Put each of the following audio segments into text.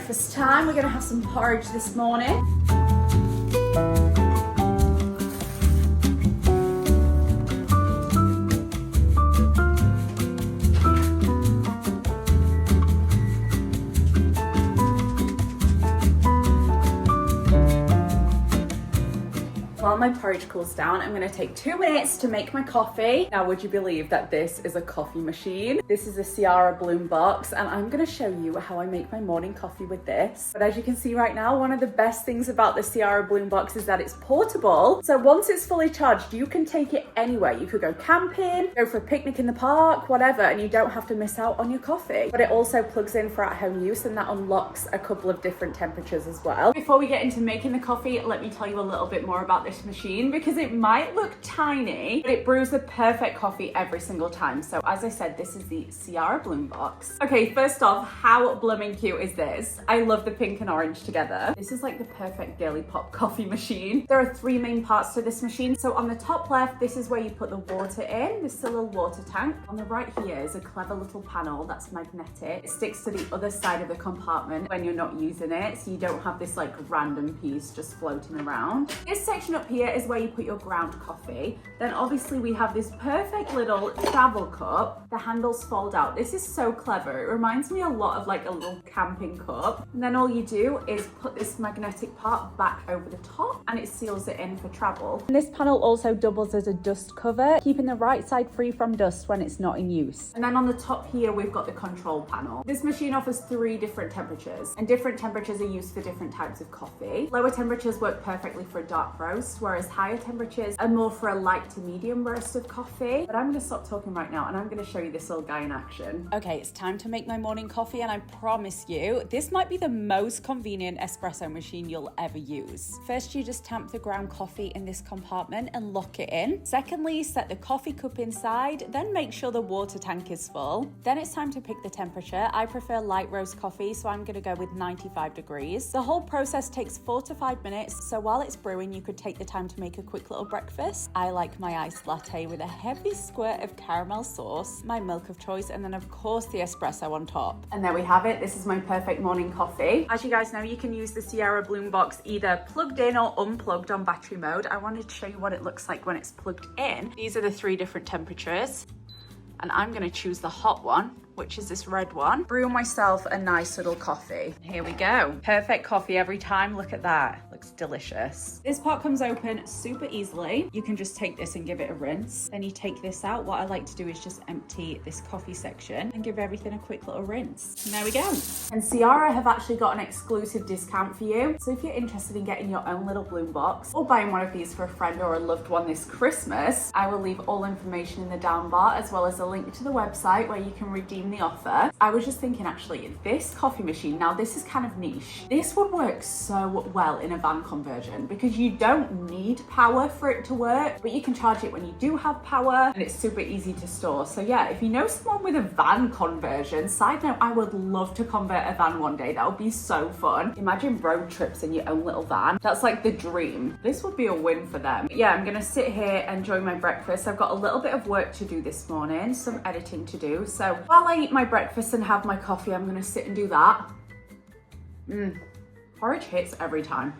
breakfast time. We're gonna have some porridge this morning. While my porridge cools down, I'm gonna take 2 minutes to make my coffee. Now, would you believe that this is a coffee machine? This is a Ciara Bloom box, and I'm gonna show you how I make my morning coffee with this. But as you can see right now, one of the best things about the Ciara Bloom box is that it's portable. So once it's fully charged, you can take it anywhere. You could go camping, go for a picnic in the park, whatever, and you don't have to miss out on your coffee. But it also plugs in for at-home use, and that unlocks a couple of different temperatures as well. Before we get into making the coffee, let me tell you a little bit more about this machine, because it might look tiny, but it brews the perfect coffee every single time. So as I said, this is the Ciara Bloom box. Okay, first off, how blooming cute is this? I love the pink and orange together. This is like the perfect girly pop coffee machine. There are 3 main parts to this machine. So on the top left, this is where you put the water in. This is a little water tank. On the right here is a clever little panel that's magnetic. It sticks to the other side of the compartment when you're not using it, so you don't have this like random piece just floating around. This section up here is where you put your ground coffee. Then obviously we have this perfect little travel cup. The handles fold out. This is so clever. It reminds me a lot of like a little camping cup. And then all you do is put this magnetic part back over the top and it seals it in for travel. And this panel also doubles as a dust cover, keeping the right side free from dust when it's not in use. And then on the top here, we've got the control panel. This machine offers 3 different temperatures, and different temperatures are used for different types of coffee. Lower temperatures work perfectly for a dark roast, whereas higher temperatures are more for a light to medium roast of coffee. But I'm gonna stop talking right now and I'm gonna show you this little guy in action. Okay, it's time to make my morning coffee, and I promise you, this might be the most convenient espresso machine you'll ever use. First, you just tamp the ground coffee in this compartment and lock it in. Secondly, set the coffee cup inside, then make sure the water tank is full. Then it's time to pick the temperature. I prefer light roast coffee, so I'm gonna go with 95 degrees. The whole process takes 4 to 5 minutes, so while it's brewing, you could take the time to make a quick little breakfast. I like my iced latte with a heavy squirt of caramel sauce, my milk of choice, and then of course the espresso on top. And there we have it. This is my perfect morning coffee. As you guys know, you can use the Ciara Bloom box either plugged in or unplugged on battery mode. I wanted to show you what it looks like when it's plugged in. These are the 3 different temperatures, and I'm gonna choose the hot one, which is this red one. Brew myself a nice little coffee. Here we go. Perfect coffee every time. Look at that. Looks delicious. This pot comes open super easily. You can just take this and give it a rinse. Then you take this out. What I like to do is just empty this coffee section and give everything a quick little rinse. And there we go. And Ciara have actually got an exclusive discount for you. So if you're interested in getting your own little Bloom box or buying one of these for a friend or a loved one this Christmas, I will leave all information in the down bar, as well as a link to the website where you can redeem the offer. I was just thinking, actually, this coffee machine, now this is kind of niche. This would work so well in a van conversion because you don't need power for it to work, but you can charge it when you do have power, and it's super easy to store. So yeah, if you know someone with a van conversion, side note, I would love to convert a van one day. That would be so fun. Imagine road trips in your own little van. That's like the dream. This would be a win for them. But yeah, I'm gonna sit here, enjoy my breakfast. I've got a little bit of work to do this morning, some editing to do. So while I eat my breakfast and have my coffee, I'm gonna sit and do that. Porridge hits every time.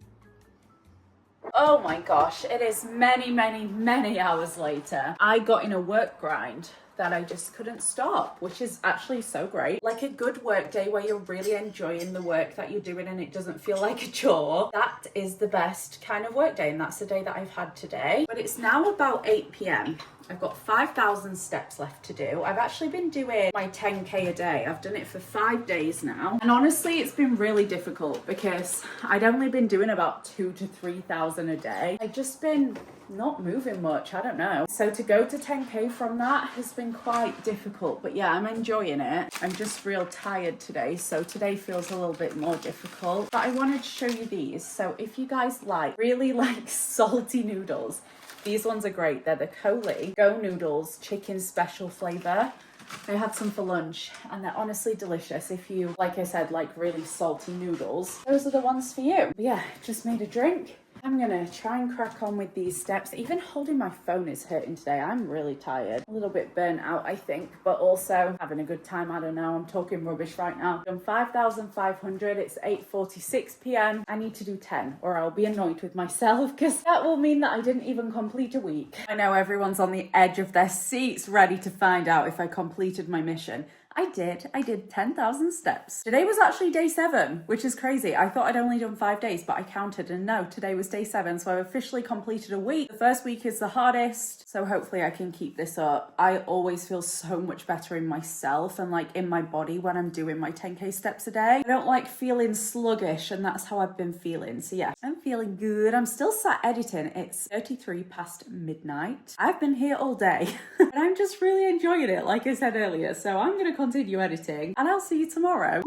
Oh my gosh, it is many hours later. I got in a work grind that I just couldn't stop, which is actually so great. Like a good work day where you're really enjoying the work that you're doing and it doesn't feel like a chore. That is the best kind of work day, and that's the day that I've had today. But it's now about 8 p.m. I've got 5,000 steps left to do. I've actually been doing my 10K a day. I've done it for 5 days now. And honestly, it's been really difficult because I'd only been doing about 2,000 to 3,000 a day. I've just been not moving much, I don't know. So to go to 10K from that has been quite difficult, but yeah, I'm enjoying it. I'm just real tired today, so today feels a little bit more difficult. But I wanted to show you these. So if you guys really like salty noodles, these ones are great. They're the Coley Go Noodles chicken special flavor. I had some for lunch and they're honestly delicious. If you, like I said, like really salty noodles, those are the ones for you. But yeah, just made a drink. I'm gonna try and crack on with these steps. Even holding my phone is hurting today. I'm really tired. A little bit burnt out, I think, but also having a good time. I don't know, I'm talking rubbish right now. I've done 5,500, it's 8:46 p.m. I need to do 10 or I'll be annoyed with myself because that will mean that I didn't even complete a week. I know everyone's on the edge of their seats ready to find out if I completed my mission. I did 10,000 steps. Today was actually day 7, which is crazy. I thought I'd only done 5 days, but I counted and no, today was day 7. So I've officially completed a week. The first week is the hardest. So hopefully I can keep this up. I always feel so much better in myself and like in my body when I'm doing my 10K steps a day. I don't like feeling sluggish and that's how I've been feeling. So yeah, I'm feeling good. I'm still sat editing. It's 33 past midnight. I've been here all day and I'm just really enjoying it, like I said earlier. So I'm going to continue editing and I'll see you tomorrow.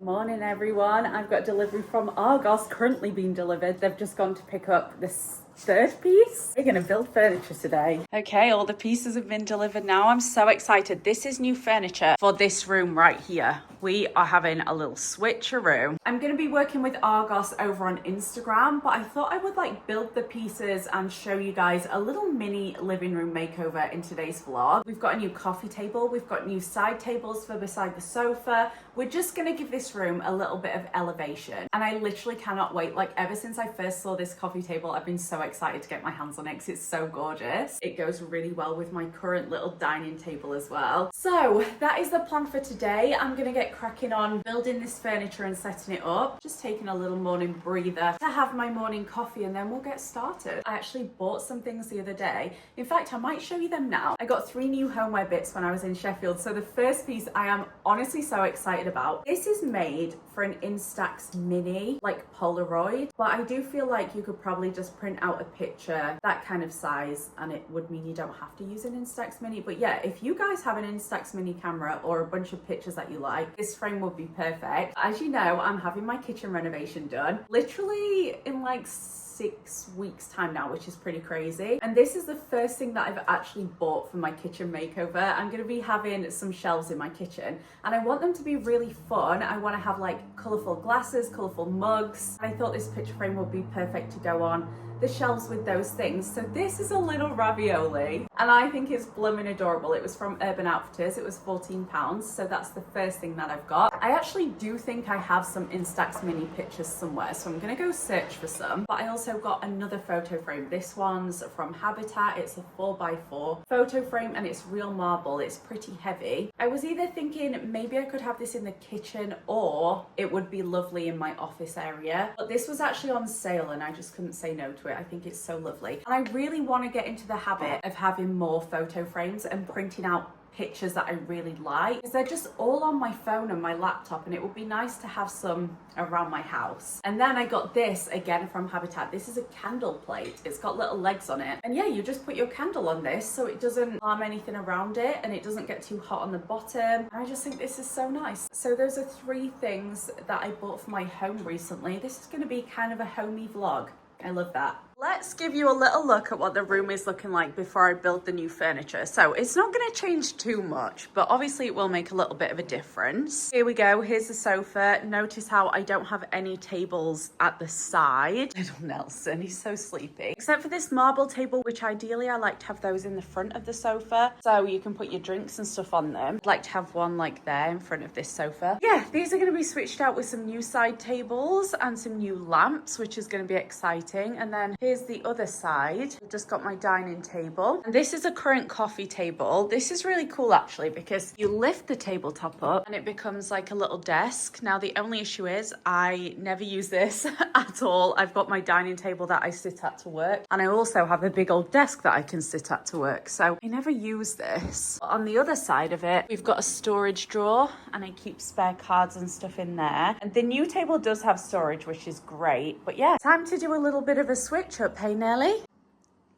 Morning everyone, I've got delivery from Argos currently being delivered. They've just gone to pick up this third piece. We're gonna build furniture today. Okay, all the pieces have been delivered now. I'm so excited. This is new furniture for this room right here. We are having a little switcheroo. I'm gonna be working with Argos over on Instagram, but I thought I would like build the pieces and show you guys a little mini living room makeover in today's vlog. We've got a new coffee table. We've got new side tables for beside the sofa. We're just gonna give this room a little bit of elevation. And I literally cannot wait. Like ever since I first saw this coffee table, I've been so excited to get my hands on it because it's so gorgeous. It goes really well with my current little dining table as well. So that is the plan for today. I'm gonna get cracking on building this furniture and setting it up. Just taking a little morning breather to have my morning coffee and then we'll get started. I actually bought some things the other day. In fact, I might show you them now. I got 3 new homeware bits when I was in Sheffield. So the first piece I am honestly so excited about. This is made for an Instax mini, like Polaroid, but I do feel like you could probably just print out a picture that kind of size and it would mean you don't have to use an Instax mini. But yeah, if you guys have an Instax mini camera or a bunch of pictures that you like, this frame would be perfect. As you know, I'm having my kitchen renovation done literally in like 6 weeks time now, which is pretty crazy. And this is the first thing that I've actually bought for my kitchen makeover. I'm going to be having some shelves in my kitchen and I want them to be really fun. I want to have like colourful glasses, colourful mugs. I thought this picture frame would be perfect to go on the shelves with those things. So this is a little ravioli and I think it's blooming adorable. It was from Urban Outfitters. It was £14. So that's the first thing that I've got. I actually do think I have some Instax mini pictures somewhere. So I'm going to go search for some, but I also got another photo frame. This one's from Habitat. It's a 4x4 photo frame and it's real marble. It's pretty heavy. I was either thinking maybe I could have this in the kitchen or it would be lovely in my office area, but this was actually on sale and I just couldn't say no to it. I think it's so lovely. And I really want to get into the habit of having more photo frames and printing out pictures that I really like because they're just all on my phone and my laptop and it would be nice to have some around my house. And then I got this again from Habitat. This is a candle plate. It's got little legs on it and yeah, you just put your candle on this so it doesn't harm anything around it and it doesn't get too hot on the bottom. And I just think this is so nice. So those are 3 things that I bought for my home recently. This is going to be kind of a homey vlog. I love that. Let's give you a little look at what the room is looking like before I build the new furniture. So it's not going to change too much, but obviously it will make a little bit of a difference. Here we go. Here's the sofa. Notice how I don't have any tables at the side. Little Nelson, he's so sleepy. Except for this marble table, which ideally I like to have those in the front of the sofa. So you can put your drinks and stuff on them. I'd like to have one like there in front of this sofa. Yeah, these are going to be switched out with some new side tables and some new lamps, which is going to be exciting. And then here's the other side. I've just got my dining table. And this is a current coffee table. This is really cool actually because you lift the tabletop up and it becomes like a little desk. Now the only issue is I never use this at all. I've got my dining table that I sit at to work and I also have a big old desk that I can sit at to work. So I never use this. On the other side of it, we've got a storage drawer and I keep spare cards and stuff in there. And the new table does have storage, which is great. But yeah, time to do a little bit of a switch up. Hey Nelly?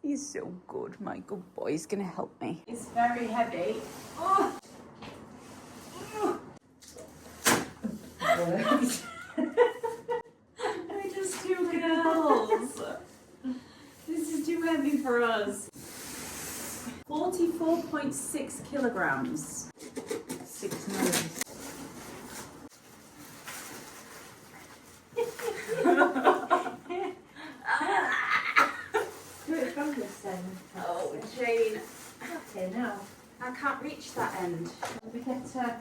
He's so good, my good boy. He's gonna help me. It's very heavy. Oh. I just 2 girls. This is too heavy for us. 44.6 kilograms. 6 nose. I can't reach that end. Let me get to...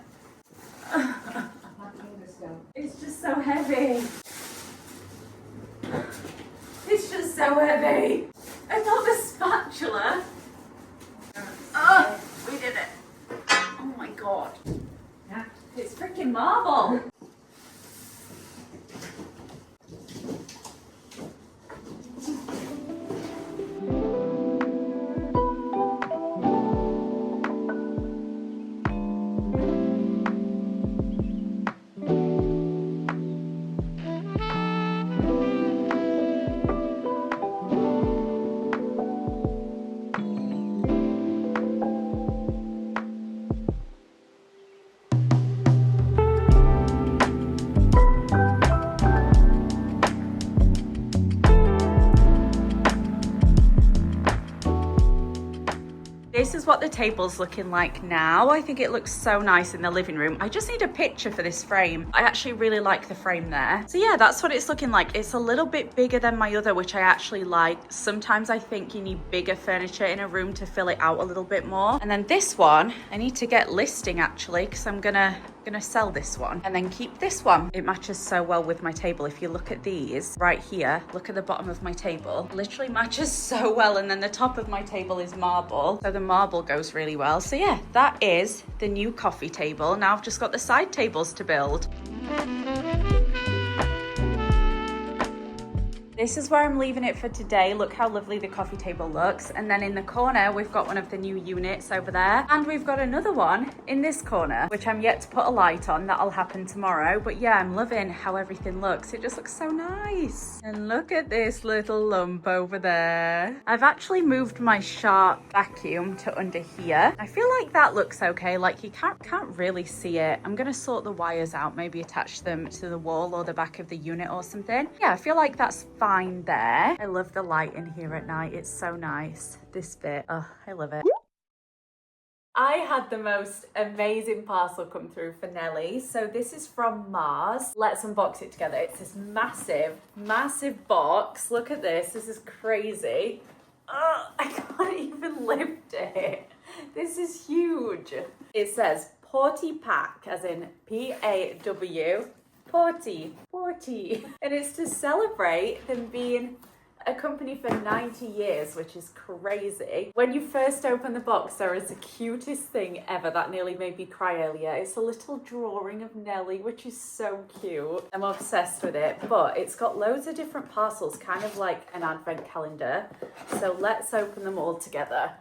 It's just so heavy. It's just so heavy. I thought the spatula. Oh, we did it. Oh my god. It's freaking marble. This is what the table's looking like now. I think it looks so nice in the living room. I just need a picture for this frame. I actually really like the frame there. So yeah, that's what it's looking like. It's a little bit bigger than my other, which I actually like. Sometimes I think you need bigger furniture in a room to fill it out a little bit more. And then this one, I need to get listing actually, because I'm gonna sell this one and then keep this one. It matches so well with my table. If you look at these right here, look at the bottom of my table, literally matches so well. And then the top of my table is marble, so the marble goes really well. So yeah, that is the new coffee table. Now I've just got the side tables to build. This is where I'm leaving it for today. Look how lovely the coffee table looks. And then in the corner, we've got one of the new units over there. And we've got another one in this corner, which I'm yet to put a light on. That'll happen tomorrow. But yeah, I'm loving how everything looks. It just looks so nice. And look at this little lump over there. I've actually moved my sharp vacuum to under here. I feel like that looks okay. Like you can't really see it. I'm gonna sort the wires out, maybe attach them to the wall or the back of the unit or something. Yeah, I feel like that's fine there. I love the light in here at night. It's so nice. This bit, oh, I love it. I had the most amazing parcel come through for Nelly. So this is from Mars. Let's unbox it together. It's this massive box. Look at this. This is crazy. Oh, I can't even lift it. This is huge. It says Porty Pack, as in P-A-W. Porty. And it's to celebrate them being a company for 90 years, which is crazy. When you first open the box, there is the cutest thing ever that nearly made me cry earlier. It's a little drawing of Nelly, which is so cute. I'm obsessed with it, but it's got loads of different parcels, kind of like an advent calendar. So let's open them all together.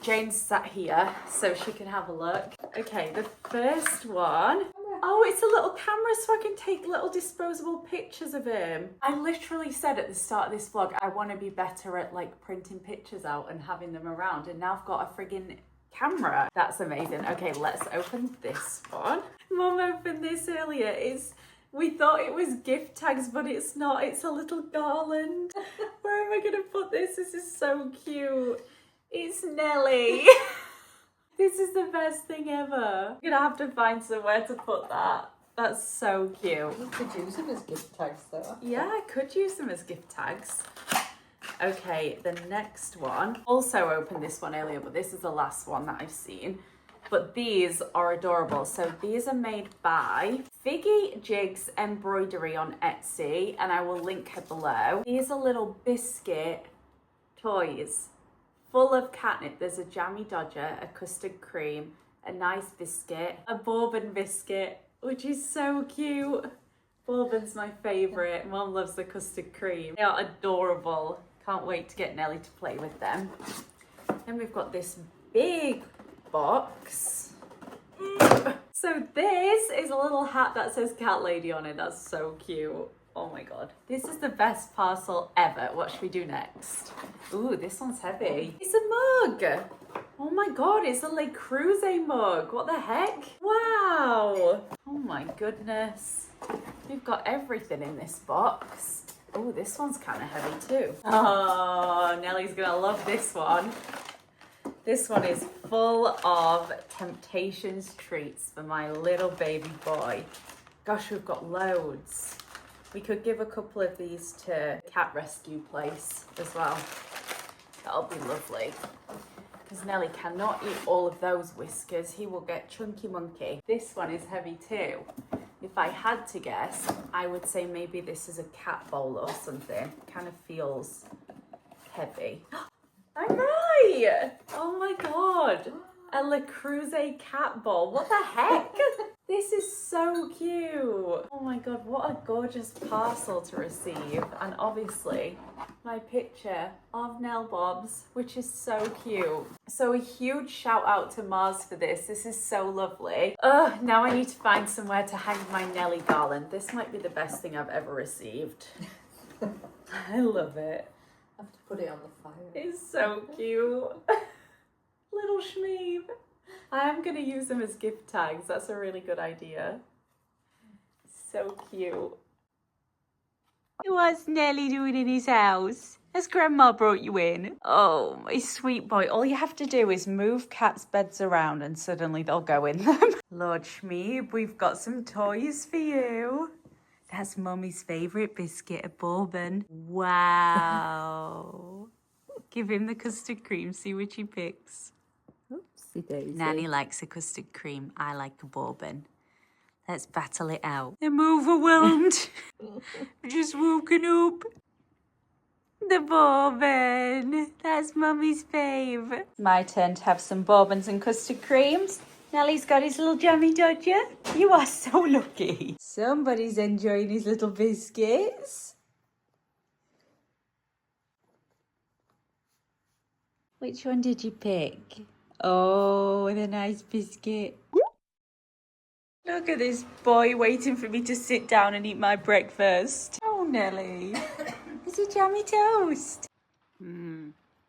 Jane's sat here so she can have a look. Okay, the first one. Oh, it's a little camera so I can take little disposable pictures of him. I literally said at the start of this vlog, I want to be better at like printing pictures out and having them around. And now I've got a friggin' camera. That's amazing. Okay, let's open this one. Mum opened this earlier. We thought it was gift tags, but it's not. It's a little garland. Where am I going to put this? This is so cute. It's Nelly. This is the best thing ever. I'm gonna have to find somewhere to put that. That's so cute. You could use them as gift tags though. Yeah, I could use them as gift tags. Okay, the next one. Also opened this one earlier, but this is the last one that I've seen. But these are adorable. So these are made by Figgy Jigs Embroidery on Etsy, and I will link her below. These are little biscuit toys. Full of catnip. There's a jammy dodger, a custard cream, a nice biscuit, a bourbon biscuit, which is so cute. Bourbon's my favourite. Mum loves the custard cream. They are adorable. Can't wait to get Nelly to play with them. Then we've got this big box. So this is a little hat that says Cat Lady on it. That's so cute. Oh my god. This is the best parcel ever. What should we do next? Ooh, this one's heavy. It's a mug. Oh my god, it's a Le Creuset mug. What the heck? Wow. Oh my goodness. We've got everything in this box. Oh, this one's kind of heavy too. Oh, Nelly's gonna love this one. This one is full of Temptations treats for my little baby boy. Gosh, we've got loads. We could give a couple of these to cat rescue place as well. That'll be lovely. because Nelly cannot eat all of those whiskers. He will get chunky monkey. This one is heavy too. If I had to guess, I would say maybe this is a cat bowl or something. Kind of feels heavy. I'm right! Oh my god! A Le Creuset cat bowl. What the heck? This is so cute. Oh my god, what a gorgeous parcel to receive. And obviously, my picture of Nell Bobs, which is so cute. So a huge shout out to Mars for this. This is so lovely. Ugh, now I need to find somewhere to hang my Nelly garland. This might be the best thing I've ever received. I love it. I have to put it on the fire. It's so cute. Little Shmeev. I am going to use them as gift tags. That's a really good idea. So cute. What's Nelly doing in his house? Has Grandma brought you in? Oh, my sweet boy. All you have to do is move cats' beds around and suddenly they'll go in them. Lord Shmeev, we've got some toys for you. That's Mummy's favourite biscuit, a bourbon. Wow. Give him the custard cream, see which he picks. Oopsie daisy. Nanny likes a custard cream. I like a bourbon. Let's battle it out. I'm overwhelmed. I've just woken up. The bourbon. That's Mummy's fave. My turn to have some bourbons and custard creams. Nelly's got his little jammy dodger. You are so lucky. Somebody's enjoying his little biscuits. Which one did you pick? Oh, the nice biscuit. Look at this boy waiting for me to sit down and eat my breakfast. Oh, Nelly. Is it jammy toast?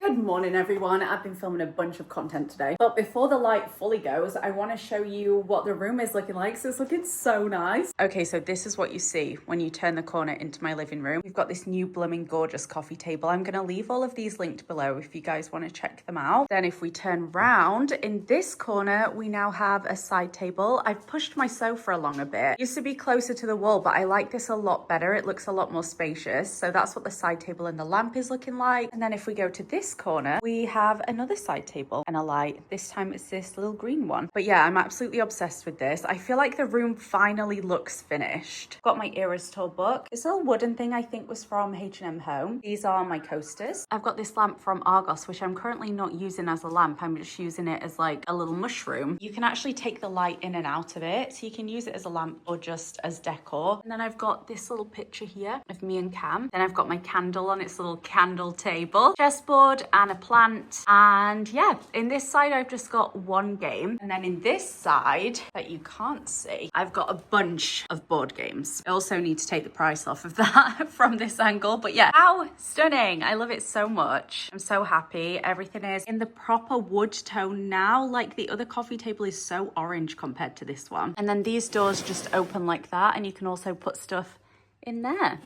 Good morning, everyone. I've been filming a bunch of content today, but before the light fully goes, I want to show you what the room is looking like. So it's looking so nice. Okay, so this is what you see when you turn the corner into my living room. We've got this new blooming gorgeous coffee table. I'm going to leave all of these linked below if you guys want to check them out. Then if we turn round in this corner, we now have a side table. I've pushed my sofa along a bit. It used to be closer to the wall, but I like this a lot better. It looks a lot more spacious. So that's what the side table and the lamp is looking like. And then if we go to this corner, we have another side table and a light. This time it's this little green one. But yeah, I'm absolutely obsessed with this. I feel like the room finally looks finished. Got my Eras Tour book. This little wooden thing I think was from H&M Home. These are my coasters. I've got this lamp from Argos, which I'm currently not using as a lamp. I'm just using it as like a little mushroom. You can actually take the light in and out of it. So you can use it as a lamp or just as decor. And then I've got this little picture here of me and Cam. Then I've got my candle on its little candle table, chessboard and a plant. And yeah, in this side I've just got one game, and then in this side that you can't see I've got a bunch of board games. I also need to take the price off of that from this angle, but yeah, how stunning. I love it so much. I'm so happy. Everything is in the proper wood tone now. Like the other coffee table is so orange compared to this one. And then these doors just open like that, and you can also put stuff in there.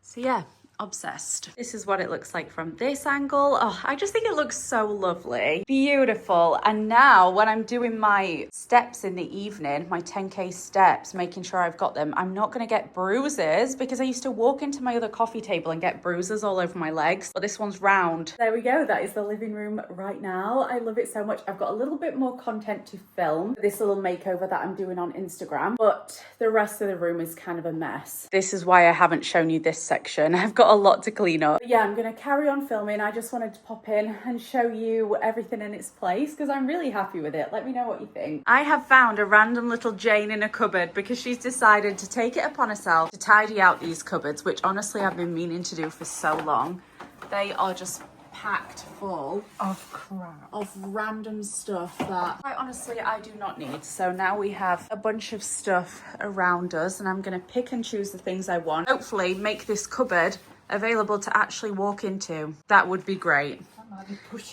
So yeah, obsessed. This is what it looks like from this angle. Oh, I just think it looks so lovely. Beautiful. And now when I'm doing my steps in the evening, my 10K steps, making sure I've got them, I'm not going to get bruises because I used to walk into my other coffee table and get bruises all over my legs. But this one's round. There we go. That is the living room right now. I love it so much. I've got a little bit more content to film. This little makeover that I'm doing on Instagram, but the rest of the room is kind of a mess. This is why I haven't shown you this section. I've got a lot to clean up. But yeah, I'm gonna carry on filming. I just wanted to pop in and show you everything in its place because I'm really happy with it. Let me know what you think. I have found a random little Jane in a cupboard because she's decided to take it upon herself to tidy out these cupboards, which honestly I've been meaning to do for so long. They are just packed full of crap, of random stuff that quite honestly I do not need. So now we have a bunch of stuff around us and I'm gonna pick and choose the things I want. Hopefully make this cupboard available to actually walk into. That would be great.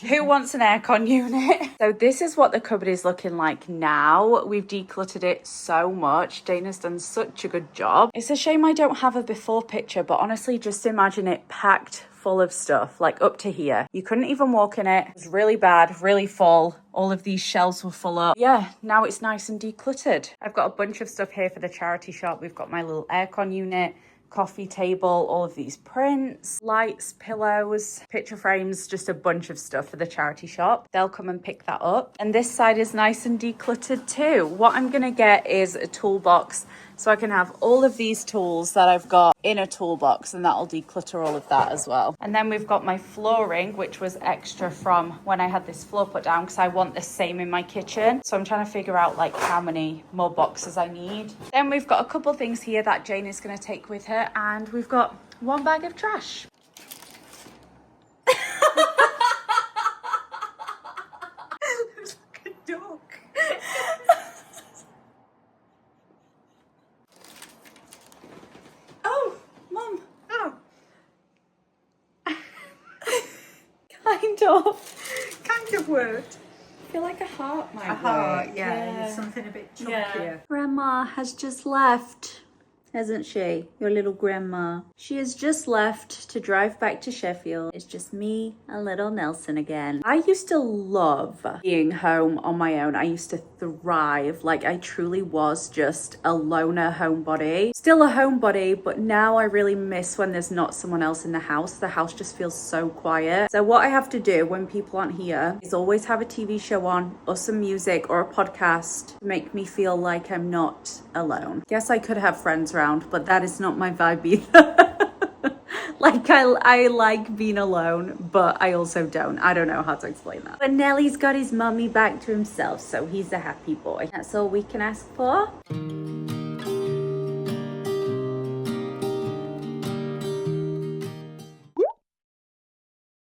Who wants an aircon unit? So this is what the cupboard is looking like now. We've decluttered it so much. Dana's done such a good job. It's a shame I don't have a before picture, but honestly, just imagine it packed full of stuff, like up to here. You couldn't even walk in it. It was really bad, really full. All of these shelves were full up. Yeah, now it's nice and decluttered. I've got a bunch of stuff here for the charity shop. We've got my little aircon unit, coffee table, all of these prints, lights, pillows, picture frames, just a bunch of stuff for the charity shop. They'll come and pick that up. And this side is nice and decluttered too. What I'm gonna get is a toolbox so I can have all of these tools that I've got in a toolbox, and that'll declutter all of that as well. And then we've got my flooring, which was extra from when I had this floor put down because I want the same in my kitchen. So I'm trying to figure out like how many more boxes I need. Then we've got a couple things here that Jane is going to take with her, and we've got one bag of trash. Looks like a dog. Oh, Mum. Oh. Kind of worked. I feel like a heart might work. Yeah, something a bit chunkier. Yeah. Grandma has just left, hasn't she? Your little grandma. She has just left to drive back to Sheffield. It's just me and little Nelson again. I used to love being home on my own. I used to thrive. Like, I truly was just a loner homebody. Still a homebody, but now I really miss when there's not someone else in the house. The house just feels so quiet. So what I have to do when people aren't here is always have a TV show on, or some music, or a podcast to make me feel like I'm not alone. Yes, I could have friends around, but that is not my vibe either. Like, I like being alone, but I also don't. I don't know how to explain that. But Nelly's got his mummy back to himself, so he's a happy boy. That's all we can ask for.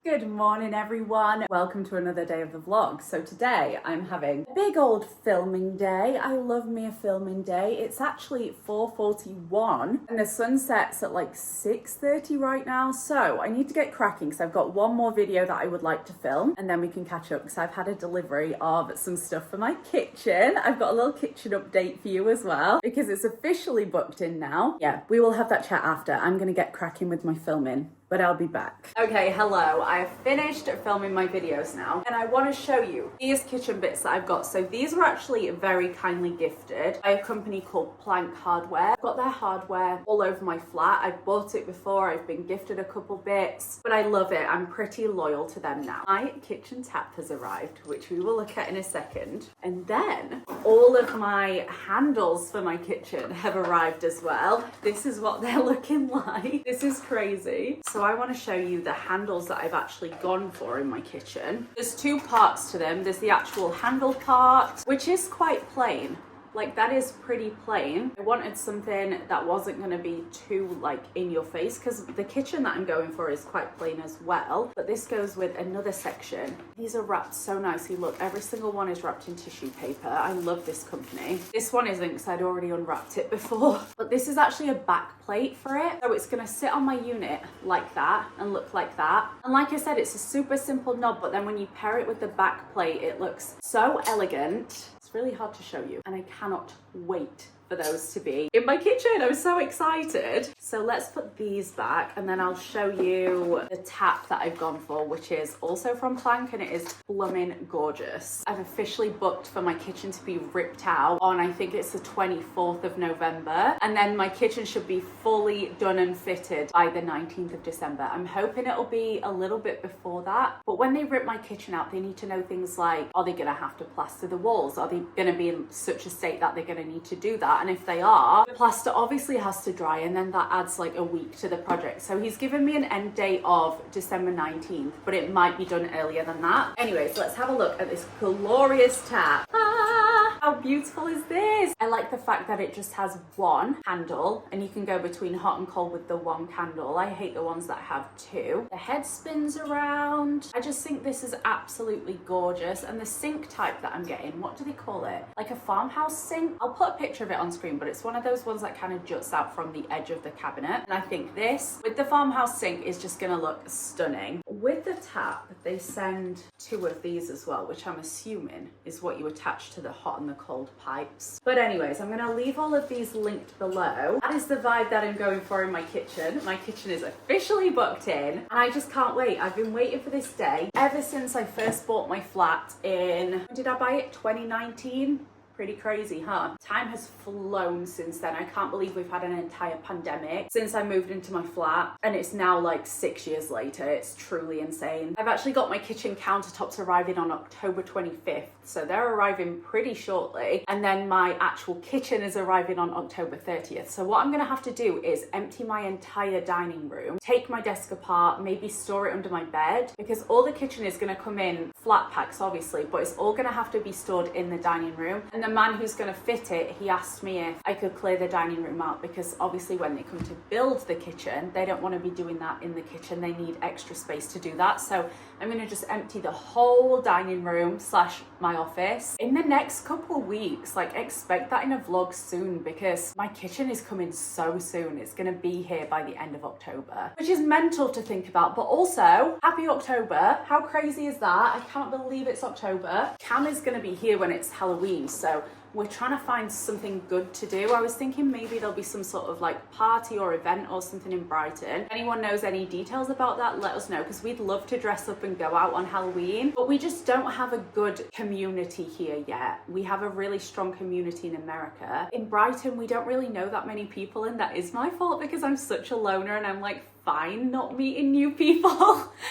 Good morning, everyone. Welcome to another day of the vlog. So today I'm having a big old filming day. I love me a filming day. It's actually 4:41 and the sun sets at like 6:30 right now. So I need to get cracking because I've got one more video that I would like to film, and then we can catch up because I've had a delivery of some stuff for my kitchen. I've got a little kitchen update for you as well because it's officially booked in now. Yeah, we will have that chat after. I'm going to get cracking with my filming, but I'll be back. Okay, hello. I've finished filming my videos now, and I want to show you these kitchen bits that I've got. So these were actually very kindly gifted by a company called Plank Hardware. I've got their hardware all over my flat. I've bought it before, I've been gifted a couple bits, but I love it. I'm pretty loyal to them now. My kitchen tap has arrived, which we will look at in a second. And then all of my handles for my kitchen have arrived as well. This is what they're looking like. This is crazy. So I want to show you the handles that I've actually gone for in my kitchen. There's two parts to them. There's the actual handle part, which is quite plain. Like, that is pretty plain. I wanted something that wasn't going to be too like in your face, because the kitchen that I'm going for is quite plain as well. But this goes with another section. These are wrapped so nicely. Look, every single one is wrapped in tissue paper. I love this company. This one isn't because I'd already unwrapped it before. But this is actually a back plate for it. So it's going to sit on my unit like that and look like that. And like I said, it's a super simple knob, but then when you pair it with the back plate, it looks so elegant. Really hard to show you, and I cannot wait for those to be in my kitchen. I'm so excited. So let's put these back, and then I'll show you the tap that I've gone for, which is also from Plank, and it is blooming gorgeous. I've officially booked for my kitchen to be ripped out on, I think it's the 24th of November, and then my kitchen should be fully done and fitted by the 19th of December. I'm hoping it'll be a little bit before that, but when they rip my kitchen out, they need to know things like, are they gonna have to plaster the walls? Are they gonna be in such a state that they're gonna need to do that? And if they are, the plaster obviously has to dry, and then that adds like a week to the project. So he's given me an end date of December 19th, but it might be done earlier than that. Anyways, let's have a look at this glorious tap. How beautiful is this? I like the fact that it just has one handle, and you can go between hot and cold with the one candle. I hate the ones that have two. The head spins around. I just think this is absolutely gorgeous. And the sink type that I'm getting, what do they call it? Like a farmhouse sink? I'll put a picture of it on screen, but it's one of those ones that kind of juts out from the edge of the cabinet. And I think this, with the farmhouse sink, is just gonna look stunning. With the tap, they send two of these as well, which I'm assuming is what you attach to the hot and the cold pipes. But anyways, I'm gonna leave all of these linked below. That is the vibe that I'm going for in my kitchen. My kitchen is officially booked in, and I just can't wait. I've been waiting for this day ever since I first bought my flat in, when did I buy it? 2019? Pretty crazy, huh? Time has flown since then. I can't believe we've had an entire pandemic since I moved into my flat, and it's now like 6 years later. It's truly insane. I've actually got my kitchen countertops arriving on October 25th, so they're arriving pretty shortly, and then my actual kitchen is arriving on October 30th. So what I'm gonna have to do is empty my entire dining room, take my desk apart, maybe store it under my bed, because all the kitchen is gonna come in flat packs obviously, but it's all gonna have to be stored in the dining room. And the man who's gonna fit it, he asked me if I could clear the dining room out, because obviously when they come to build the kitchen, they don't want to be doing that in the kitchen. They need extra space to do that. So I'm gonna just empty the whole dining room slash my office in the next couple of weeks. Like, expect that in a vlog soon, because my kitchen is coming so soon. It's gonna be here by the end of October, which is mental to think about, but also happy October. How crazy is that? I can't believe it's October. Cam is gonna be here when it's Halloween, so we're trying to find something good to do. I was thinking maybe there'll be some sort of like party or event or something in Brighton. If anyone knows any details about that, let us know, because we'd love to dress up and go out on Halloween, but we just don't have a good community here yet. We have a really strong community in America. In Brighton, we don't really know that many people, and that is my fault because I'm such a loner and I'm like fine not meeting new people.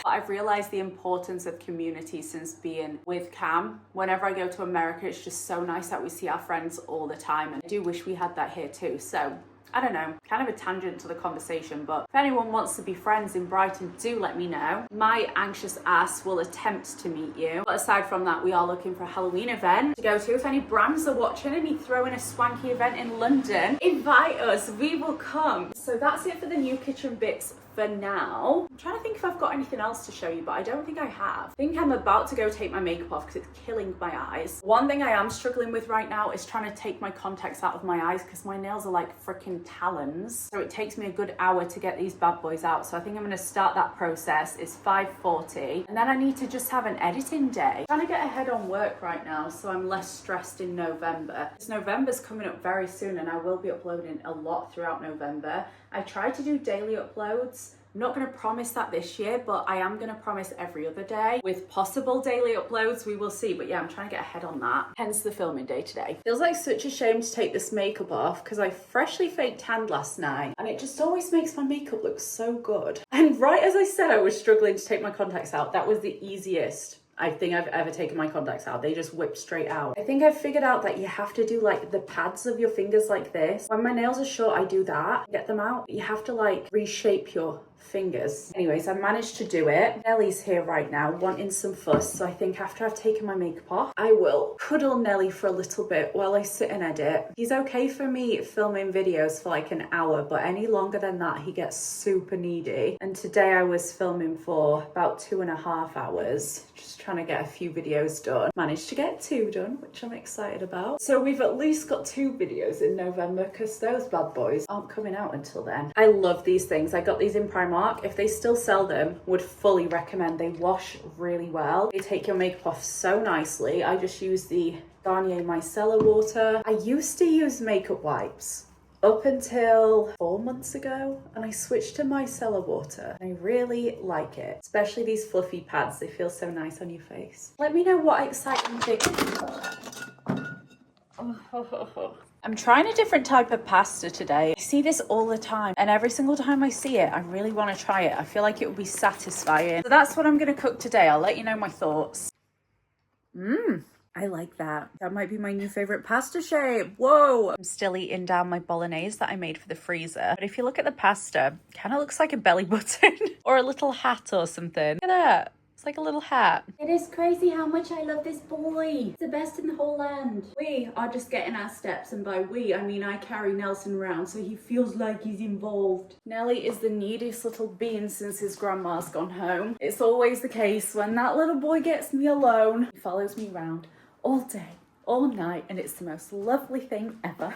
But I've realized the importance of community since being with Cam. Whenever I go to America, it's just so nice that we see our friends all the time, and I do wish we had that here too. So I don't know, kind of a tangent to the conversation, but if anyone wants to be friends in Brighton, do let me know. My anxious ass will attempt to meet you. But aside from that, we are looking for a Halloween event to go to. If any brands are watching and you throw in a swanky event in London, invite us, we will come. So that's it for the new kitchen bits for now. I'm trying to think if I've got anything else to show you, but I don't think I have. I think I'm about to go take my makeup off because it's killing my eyes. One thing I am struggling with right now is trying to take my contacts out of my eyes because my nails are like freaking talons. So it takes me a good hour to get these bad boys out. So I think I'm going to start that process. It's 5:40, and then I need to just have an editing day. I'm trying to get ahead on work right now so I'm less stressed in November. Because November's coming up very soon and I will be uploading a lot throughout November. I try to do daily uploads. I'm not going to promise that this year, but I am going to promise every other day with possible daily uploads. We will see. But yeah, I'm trying to get ahead on that. Hence the filming day today. Feels like such a shame to take this makeup off because I freshly fake tanned last night and it just always makes my makeup look so good. And right as I said I was struggling to take my contacts out, that was the easiest I think I've ever taken my contacts out. They just whip straight out. I think I've figured out that you have to do like the pads of your fingers like this. When my nails are short, I do that, get them out. You have to like reshape your fingers. Anyways, I managed to do it. Nellie's here right now wanting some fuss, so I think after I've taken my makeup off, I will cuddle Nellie for a little bit while I sit and edit. He's okay for me filming videos for like an hour, but any longer than that, he gets super needy. And today I was filming for about 2.5 hours, just trying to get a few videos done. Managed to get 2 done, which I'm excited about. So we've at least got 2 videos in November because those bad boys aren't coming out until then. I love these things. I got these in Primark. If they still sell them, would fully recommend. They wash really well. They take your makeup off so nicely. I just use the Garnier Micellar water. I used to use makeup wipes up until 4 months ago, and I switched to micellar water. I really like it, especially these fluffy pads. They feel so nice on your face. Let me know what exciting thing. I'm trying a different type of pasta today. I see this all the time, and every single time I see it, I really want to try it. I feel like it would be satisfying. So that's what I'm going to cook today. I'll let you know my thoughts. I like that. That might be my new favorite pasta shape. Whoa. I'm still eating down my bolognese that I made for the freezer. But if you look at the pasta, it kind of looks like a belly button or a little hat or something. Look at that. It's like a little hat. It is crazy how much I love this boy. It's the best in the whole land. We are just getting our steps, and by we, I mean I carry Nelson around so he feels like he's involved. Nelly is the neediest little bean since his grandma's gone home. It's always the case when that little boy gets me alone. He follows me around all day, all night, and it's the most lovely thing ever.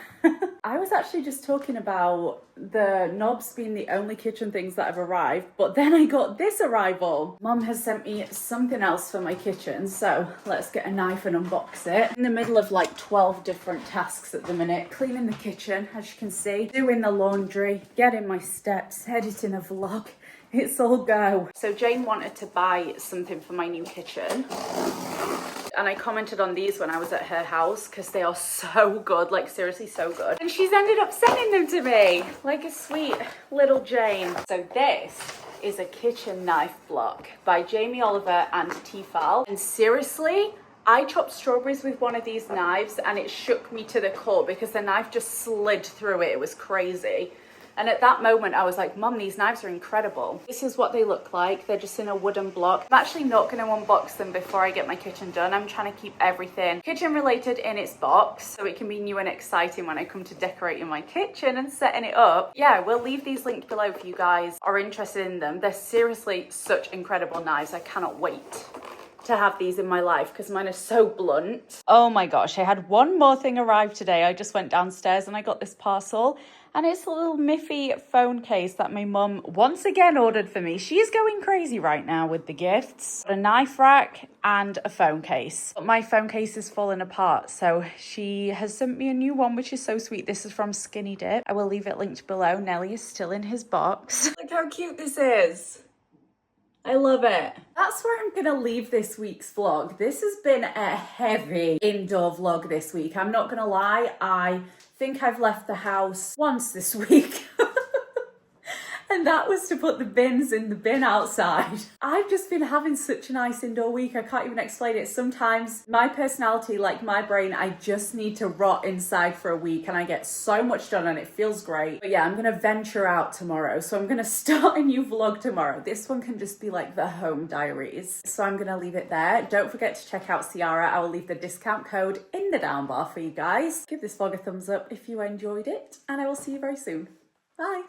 I was actually just talking about the knobs being the only kitchen things that have arrived, but then I got this arrival. Mum has sent me something else for my kitchen, so let's get a knife and unbox it. In the middle of like 12 different tasks at the minute. Cleaning the kitchen, as you can see, doing the laundry, getting my steps, editing a vlog. It's all go. So Jane wanted to buy something for my new kitchen. And I commented on these when I was at her house because they are so good, like seriously so good. And she's ended up sending them to me like a sweet little Jane. So this is a kitchen knife block by Jamie Oliver and Tefal. And seriously, I chopped strawberries with one of these knives and it shook me to the core because the knife just slid through it. It was crazy. And at that moment, I was like, Mum, these knives are incredible. This is what they look like. They're just in a wooden block. I'm actually not going to unbox them before I get my kitchen done. I'm trying to keep everything kitchen related in its box so it can be new and exciting when I come to decorating my kitchen and setting it up. Yeah, we'll leave these linked below if you guys are interested in them. They're seriously such incredible knives. I cannot wait to have these in my life because mine are so blunt. Oh my gosh, I had one more thing arrive today. I just went downstairs and I got this parcel and it's a little Miffy phone case that my mum once again ordered for me. She's going crazy right now with the gifts. A knife rack and a phone case. But my phone case is falling apart, so she has sent me a new one, which is so sweet. This is from Skinny Dip. I will leave it linked below. Nelly is still in his box. Look how cute this is. I love it. That's where I'm gonna leave this week's vlog. This has been a heavy indoor vlog this week. I'm not gonna lie, I think I've left the house once this week. And that was to put the bins in the bin outside. I've just been having such a nice indoor week. I can't even explain it. Sometimes my personality, like my brain, I just need to rot inside for a week and I get so much done and it feels great. But yeah, I'm gonna venture out tomorrow. So I'm gonna start a new vlog tomorrow. This one can just be like the home diaries. So I'm gonna leave it there. Don't forget to check out Ciara. I will leave the discount code in the down bar for you guys. Give this vlog a thumbs up if you enjoyed it and I will see you very soon. Bye.